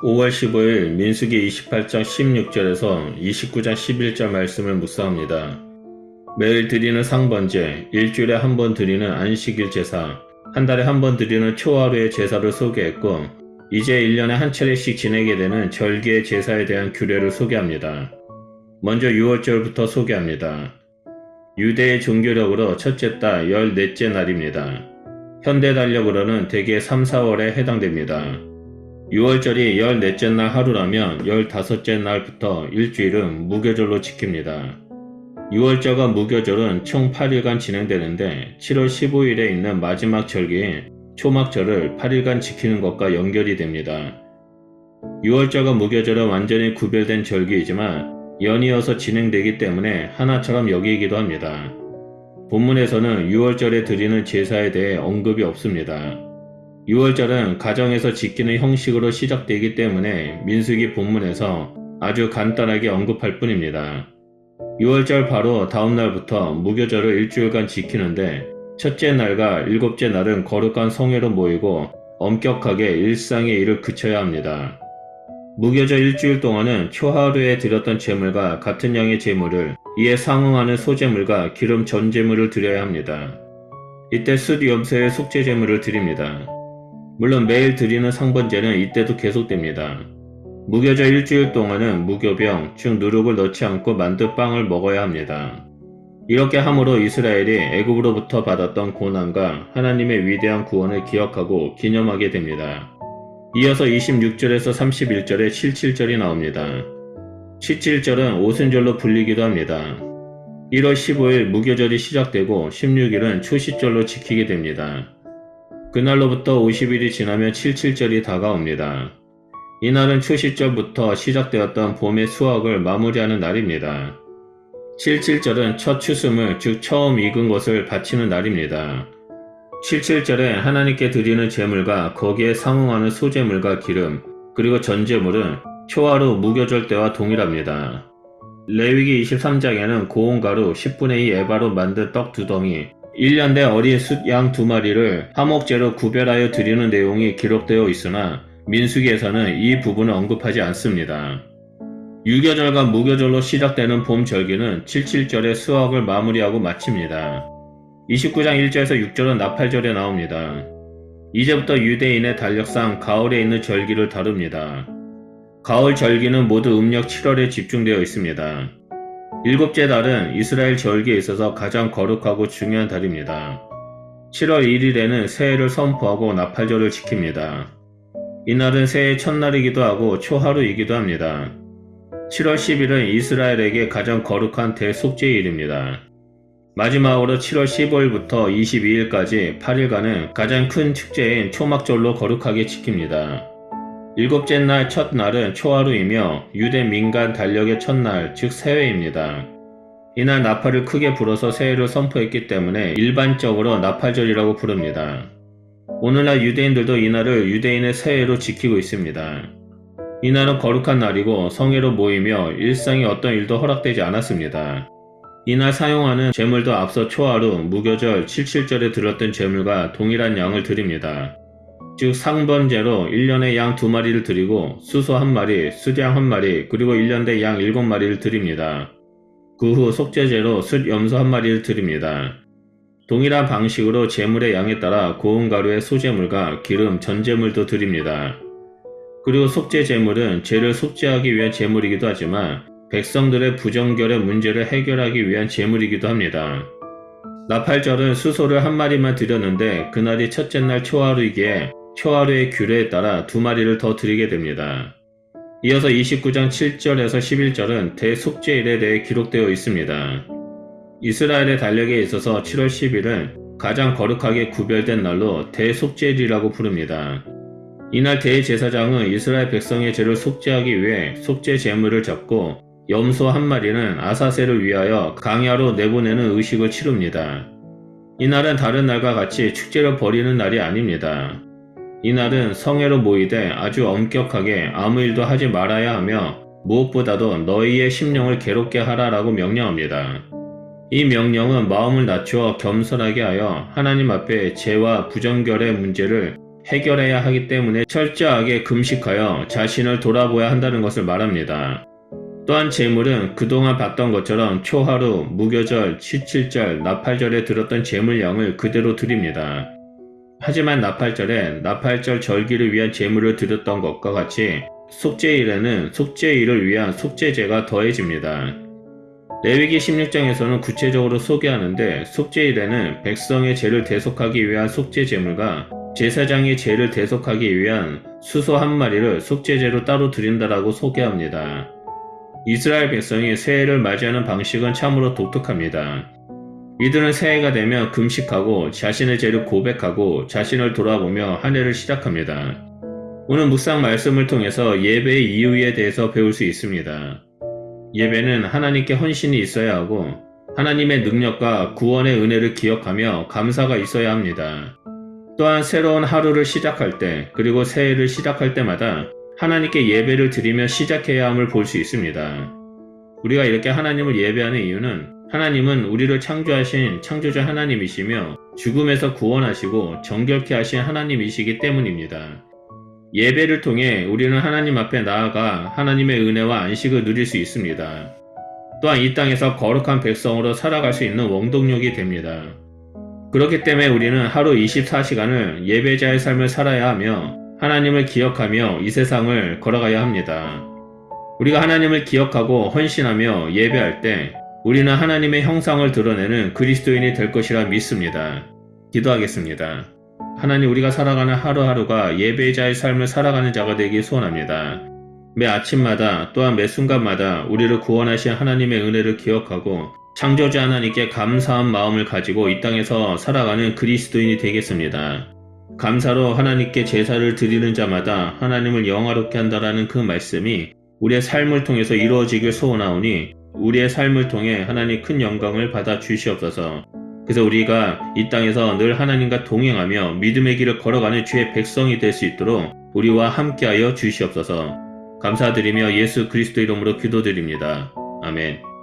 5월 15일 민수기 28장 16절에서 29장 11절 말씀을 묵상합니다. 매일 드리는 상번제, 일주일에 한 번 드리는 안식일 제사, 한 달에 한 번 드리는 초하루의 제사를 소개했고, 이제 1년에 한 차례씩 지내게 되는 절기의 제사에 대한 규례를 소개합니다. 먼저 6월절부터 소개합니다. 유대의 종교력으로 첫째 달 14째 날입니다. 현대 달력으로는 대개 3, 4월에 해당됩니다. 6월절이 14째 날 하루라면 15째 날부터 일주일은 무교절로 지킵니다. 6월절과 무교절은 총 8일간 진행되는데 7월 15일에 있는 마지막 절기인 초막절을 8일간 지키는 것과 연결이 됩니다. 6월절과 무교절은 완전히 구별된 절기이지만 연이어서 진행되기 때문에 하나처럼 여기기도 합니다. 본문에서는 6월절에 드리는 제사에 대해 언급이 없습니다. 6월절은 가정에서 지키는 형식으로 시작되기 때문에 민수기 본문에서 아주 간단하게 언급할 뿐입니다. 6월절 바로 다음 날부터 무교절을 일주일간 지키는데 첫째 날과 일곱째 날은 거룩한 성회로 모이고 엄격하게 일상의 일을 그쳐야 합니다. 무교절 일주일 동안은 초하루에 드렸던 제물과 같은 양의 제물을 이에 상응하는 소제물과 기름 전 제물을 드려야 합니다. 이때 숫염소의 속죄 제물을 드립니다. 물론 매일 드리는 상번제는 이때도 계속됩니다. 무교절 일주일 동안은 무교병, 즉 누룩을 넣지 않고 만든 빵을 먹어야 합니다. 이렇게 함으로 이스라엘이 애굽으로부터 받았던 고난과 하나님의 위대한 구원을 기억하고 기념하게 됩니다. 이어서 26절에서 31절에 칠칠절이 나옵니다. 칠칠절은 오순절로 불리기도 합니다. 1월 15일 무교절이 시작되고 16일은 초시절로 지키게 됩니다. 그날로부터 50일이 지나면 칠칠절이 다가옵니다. 이날은 초시절부터 시작되었던 봄의 수확을 마무리하는 날입니다. 칠칠절은 첫 추수물, 즉 처음 익은 것을 바치는 날입니다. 칠칠절에 하나님께 드리는 제물과 거기에 상응하는 소제물과 기름, 그리고 전제물은 초하루 무교절 때와 동일합니다. 레위기 23장에는 고운 가루 10분의 2 에바로 만든 떡 2덩이, 1년 된 어린 숫 양 2마리를 화목제로 구별하여 드리는 내용이 기록되어 있으나 민수기에서는 이 부분을 언급하지 않습니다. 유교절과 무교절로 시작되는 봄 절기는 칠칠절의 수확을 마무리하고 마칩니다. 29장 1절에서 6절은 나팔절에 나옵니다. 이제부터 유대인의 달력상 가을에 있는 절기를 다룹니다. 가을 절기는 모두 음력 7월에 집중되어 있습니다. 일곱째 달은 이스라엘 절기에 있어서 가장 거룩하고 중요한 달입니다. 7월 1일에는 새해를 선포하고 나팔절을 지킵니다. 이날은 새해 첫날이기도 하고 초하루이기도 합니다. 7월 10일은 이스라엘에게 가장 거룩한 대속죄일입니다. 마지막으로 7월 15일부터 22일까지 8일간은 가장 큰 축제인 초막절로 거룩하게 지킵니다. 일곱째 날 첫날은 초하루이며 유대 민간 달력의 첫날, 즉 새해입니다. 이날 나팔을 크게 불어서 새해를 선포했기 때문에 일반적으로 나팔절이라고 부릅니다. 오늘날 유대인들도 이날을 유대인의 새해로 지키고 있습니다. 이날은 거룩한 날이고 성회로 모이며 일상의 어떤 일도 허락되지 않았습니다. 이날 사용하는 제물도 앞서 초하루, 무교절, 칠칠절에 드렸던 제물과 동일한 양을 드립니다. 즉 상번제로 1년에 양 2마리를 드리고 수소 1마리, 숫양 1마리, 그리고 1년 된 양 7마리를 드립니다. 그 후 속죄제로 숫염소 1마리를 드립니다. 동일한 방식으로 제물의 양에 따라 고운 가루의 소제물과 기름, 전제물도 드립니다. 그리고 속죄제물은 죄를 속죄하기 위한 제물이기도 하지만 백성들의 부정결의 문제를 해결하기 위한 제물이기도 합니다. 나팔절은 수소를 1마리만 드렸는데 그날이 첫째 날 초하루이기에 초하루의 규례에 따라 2마리를 더 드리게 됩니다. 이어서 29장 7절에서 11절은 대속죄일에 대해 기록되어 있습니다. 이스라엘의 달력에 있어서 7월 10일은 가장 거룩하게 구별된 날로 대속죄일이라고 부릅니다. 이날 대제사장은 이스라엘 백성의 죄를 속죄하기 위해 속죄 제물을 잡고 염소 1마리는 아사셀을 위하여 강야로 내보내는 의식을 치릅니다. 이날은 다른 날과 같이 축제를 벌이는 날이 아닙니다. 이날은 성회로 모이되 아주 엄격하게 아무 일도 하지 말아야 하며 무엇보다도 너희의 심령을 괴롭게 하라라고 명령합니다. 이 명령은 마음을 낮추어 겸손하게 하여 하나님 앞에 죄와 부정결의 문제를 해결해야 하기 때문에 철저하게 금식하여 자신을 돌아보아야 한다는 것을 말합니다. 또한 제물은 그동안 봤던 것처럼 초하루, 무교절, 17절, 나팔절에 들었던 제물량을 그대로 드립니다. 하지만 나팔절에 나팔절 절기를 위한 제물을 드렸던 것과 같이 속죄일에는 속죄일을 위한 속죄제가 더해집니다. 레위기 16장에서는 구체적으로 소개하는데 속죄일에는 백성의 죄를 대속하기 위한 속죄제물과 제사장의 죄를 대속하기 위한 수소 한 마리를 속죄제로 따로 드린다라고 소개합니다. 이스라엘 백성이 새해를 맞이하는 방식은 참으로 독특합니다. 이들은 새해가 되면 금식하고 자신의 죄를 고백하고 자신을 돌아보며 한 해를 시작합니다. 오늘 묵상 말씀을 통해서 예배의 이유에 대해서 배울 수 있습니다. 예배는 하나님께 헌신이 있어야 하고 하나님의 능력과 구원의 은혜를 기억하며 감사가 있어야 합니다. 또한 새로운 하루를 시작할 때 그리고 새해를 시작할 때마다 하나님께 예배를 드리며 시작해야 함을 볼 수 있습니다. 우리가 이렇게 하나님을 예배하는 이유는 하나님은 우리를 창조하신 창조자 하나님이시며 죽음에서 구원하시고 정결케 하신 하나님이시기 때문입니다. 예배를 통해 우리는 하나님 앞에 나아가 하나님의 은혜와 안식을 누릴 수 있습니다. 또한 이 땅에서 거룩한 백성으로 살아갈 수 있는 원동력이 됩니다. 그렇기 때문에 우리는 하루 24시간을 예배자의 삶을 살아야 하며 하나님을 기억하며 이 세상을 걸어가야 합니다. 우리가 하나님을 기억하고 헌신하며 예배할 때 우리는 하나님의 형상을 드러내는 그리스도인이 될 것이라 믿습니다. 기도하겠습니다. 하나님, 우리가 살아가는 하루하루가 예배자의 삶을 살아가는 자가 되길 소원합니다. 매 아침마다 또한 매 순간마다 우리를 구원하신 하나님의 은혜를 기억하고 창조주 하나님께 감사한 마음을 가지고 이 땅에서 살아가는 그리스도인이 되겠습니다. 감사로 하나님께 제사를 드리는 자마다 하나님을 영화롭게 한다라는 그 말씀이 우리의 삶을 통해서 이루어지길 소원하오니 우리의 삶을 통해 하나님 큰 영광을 받아 주시옵소서. 그래서 우리가 이 땅에서 늘 하나님과 동행하며 믿음의 길을 걸어가는 주의 백성이 될 수 있도록 우리와 함께하여 주시옵소서. 감사드리며 예수 그리스도 이름으로 기도드립니다. 아멘.